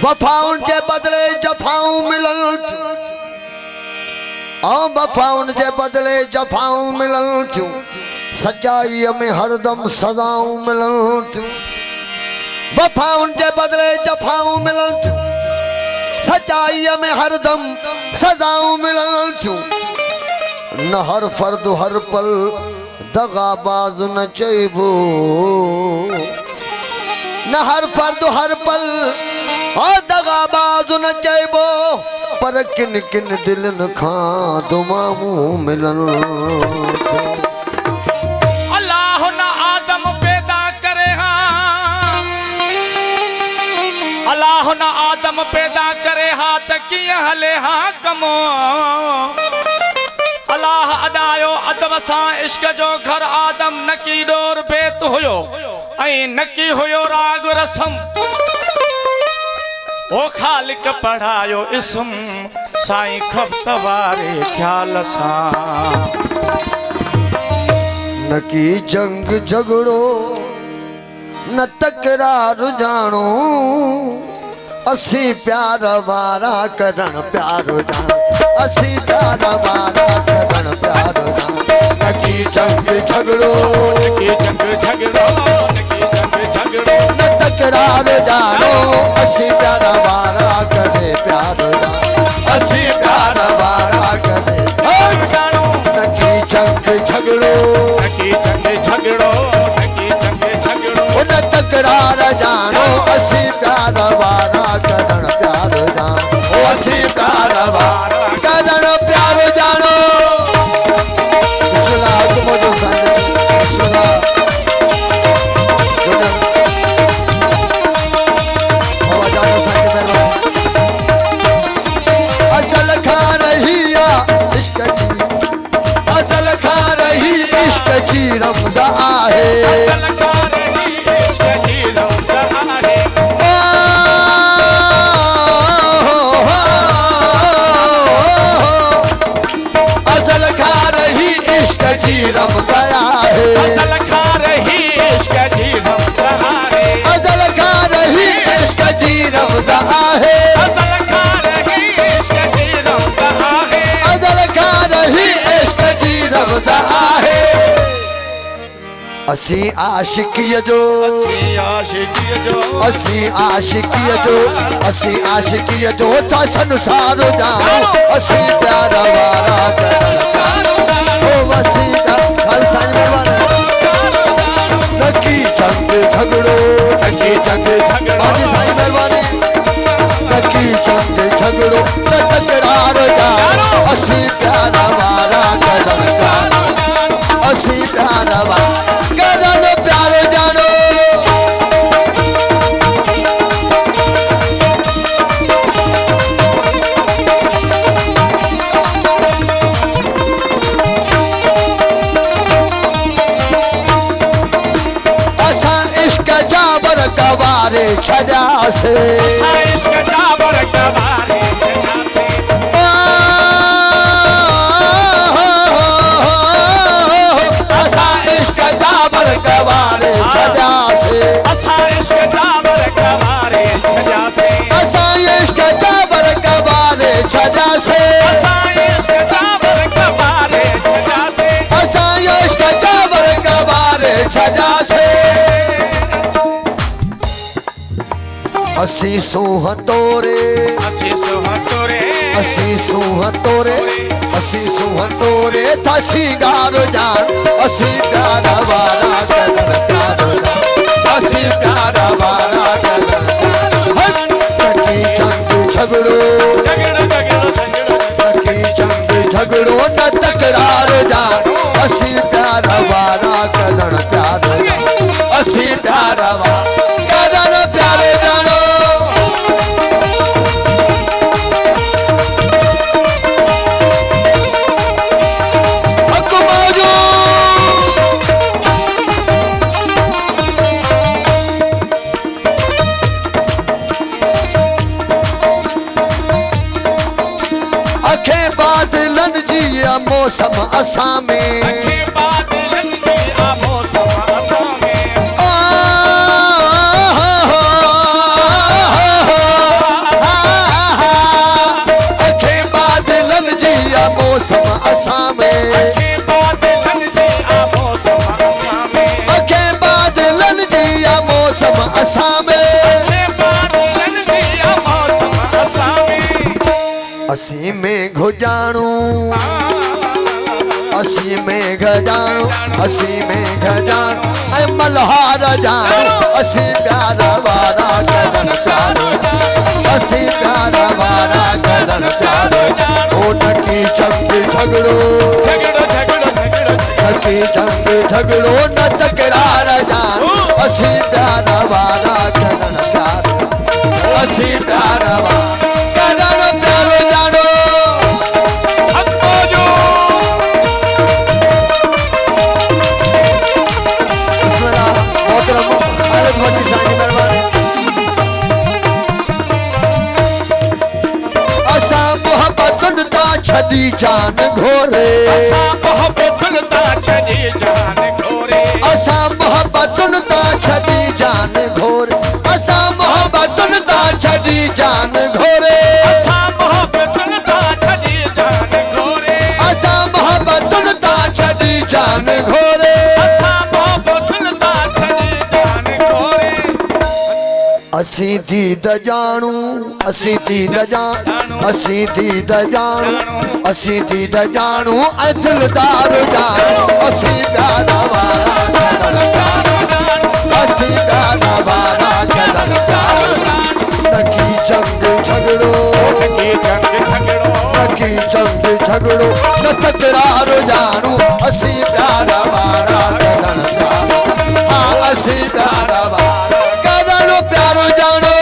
वफाउन जे बदले जफाऊं मिलन वफाउन जे बदले जफाऊं मिलन थियूं सच्चाई में हरदम सजाऊं मिलन थियूं वफाउन जे बदले जफाऊं मिलन थियूं सच्चाई में हरदम सजाऊं मिलन थियूं न हर फर्द हर पल दगाबाज न चइबो न हर फर्द हर पल और दगाबाज न चइबो पर किन किन दिलन खां दुमामू मिलन अल्लाह न आदम पैदा करे अल्लाह न आदम पैदा करे त कीअं हले कमो अल्लाह अदायो अदब सां इश्क जो घर आदम नकी डोर बेत हुयो ऐं नकी हुयो राग रसम ओ खालिक पढ़ायो इसम साईं खफ्त वारे ख्याल सां न की जंग झगड़ो न तकरार जानो असी प्यार वारा करण प्यार जान असी प्यार वारा करण प्यार जान न की जंग झगड़ो न तकरार जानो असी प्यार वारा करे प्यार जान असी प्यार वारा करे जानो न की जंग झगड़ो न तकरार जानो असी प्यार वारा करण प्यार जान असी प्यार वारा करण प्यार जानो बिस्मिल्लाह तुम जो संग बिस्मिल्लाह असल खा रही इश्क की असल खा रही इश्क की रमज़ा आहे रमज़ा है अज़ल खा रही इश्क जी रमज़ा है अज़ल खा रही इश्क जी रमज़ा है अज़ल खा रही इश्क जी रमज़ा है अज़ल खा रही इश्क जी रमज़ा है असी आशिकीअ जो असी आशिकीअ जो था संसार जानो असी प्यार वारा वसीदा खालसानी मेहरबानी नकी जंग झगड़ो बाजी साईं मेहरबानी नकी जंग झगड़ो न तकरार जानो असी प्यार वारा करण असी प्यार वारा करण प्यार जानो छड़ा से इश्क जाबर कबारे छड़ा से असा इश्क जाबर कबारे छड़ा से असा इश्क जाबर कबारे छड़ा से असा इश्क जाबर कबारे छड़ा से असा इश्क जाबर कबारे छड़ा से असा इश्क जाबर कबारे छड़ा से असी सूह तोरे असी सूह तोरे था सिंगार जान असी प्यार वारा करण प्यार असी प्यार वारा करण नकी जंग झगड़ो नकी जंग झगड़ो न तकरार जान असी प्यार वारा करण प्यार असी प्यार वारा करण प्यार जानो मौसम असां में अखे बादलनि जी आमोसम असां में अखे बादलनि जी मौसम असां में अखे बादलनि जी आमोसम असां में अखे बादलनि जी मौसम असां में अखे बादलनि जी आमोसम असां में असीं में घुजाणू असीं में गजाणू असीं में गजाणू ऐं मल्हार जाणू असीं प्यार वारा करण प्यारो असीं प्यार वारा करण प्यारो ओ नकी जंग झगड़ो झगड़ो झगड़ो झगड़ो नकी जंग झगड़ो न तकरार जाणू असीं प्यार वारा करण प्यारो असीं प्यार वारा करण प्यारो जाणो हथो जो बिस्मिल्लाह मोहतरम खालिद भट्टी साहब की मेहरबानी असां मोहब्बतुनि तां छॾी जान घोरे असां मोहब्बतुनि तां छॾी जान घोरे असां मोहब्बतुनि तां छॾी जान घोरे असां मोहब्बतुनि तां छॾी जान घोरे असां मोहब्बतुनि तां छॾी जान घोरे असां मोहब्बतुनि तां छॾी जान घोरे असां मोहब्बतुनि तां छॾी जान घोरे असीं दीद जाणू असीं दीद जाणू असीं दीद जाणू असीं दीद जाणू ऐं दिलदार जाणू असीं प्यार वारा करण प्यारो असीं प्यार वारा करण प्यारो नकी जंग झगड़ो नकी जंग झगड़ो नकी जंग झगड़ो न तकरार जाणू असीं प्यार वारा करण प्यारो हाँ असीं प्यार वारा करण प्यारो जाणो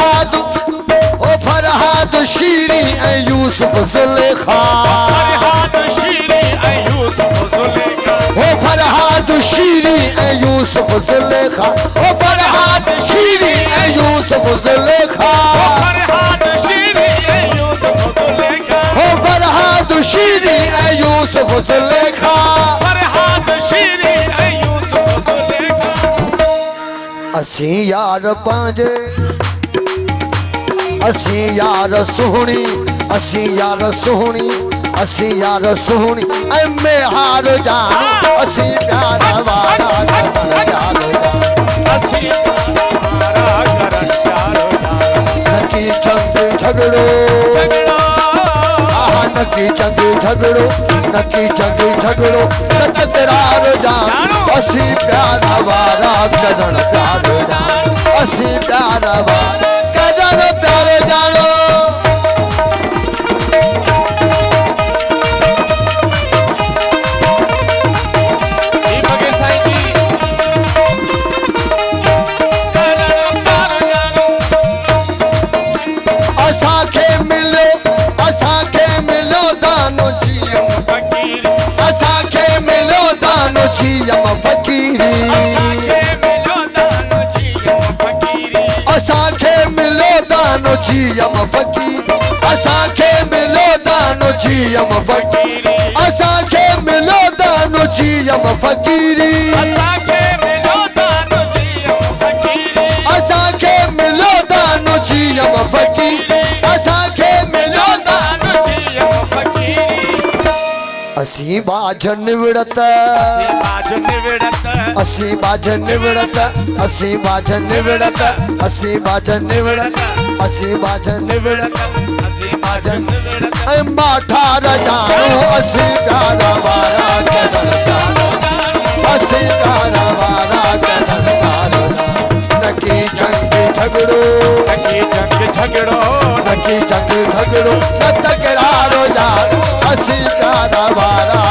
ओ फरहाद शीरी ऐं यूसुफ ज़ुलेखा फरहाद शीरी ऐं यूसुफ ज़ुलेखा ओ फरहाद शीरी ऐं यूसुफ ज़ुलेखा ओ फरहाद शीरी ऐं यूसुफ ज़ुलेखा फरहाद शीरी ऐं यूसुफ ज़ुलेखा ओ फरहाद शीरी ऐं यूसुफ ज़ुलेखा फरहाद शीरी ऐं यूसुफ ज़ुलेखा असीं यार पंहिंजे असीं यार सुहिणी असीं यार सुहिणी असीं यार सुहिणी ऐं मेहार जाणू असीं प्यार वारा करण प्यारो असीं वारा करण प्यारो नकी जंग झगड़ो झगड़ो आहा नकी जंग झगड़ो नकी जंग झगड़ो न तकरार जाणू असीं प्यार वारा करण प्यारो असीं प्यार वारा करण प्यारो जाणो जी भगे साईं जी करण प्यारो जानो असांखे मिलियो दानो जियम फकीर असांखे मिलियो दानो जियम फकीरी असांखे मिलियो दानो जियम फकीर असांखे मिलियो दानो जियम फकीरी असांखे मिलियो दानो जियम फकीरी असांखे मिलियो दानो जियम फकीरी असांखे मिलियो दानो जियम फकीरी असांखे मिलियो दानो जियम फकीरी असीं बाज निवड़त असीं बाज निवड़त असीं बाज निवड़त असीं बाज निवड़त असीं बाज निवड़त असीं बाज निवड़त ऐं माठार जाणू असीं प्यार वारा करण प्यारो असीं प्यार वारा करण प्यारो नकी जंग झगड़ो नकी जंग झगड़ो नकी जंग झगड़ो न तकरार जाणू असीं प्यार वारा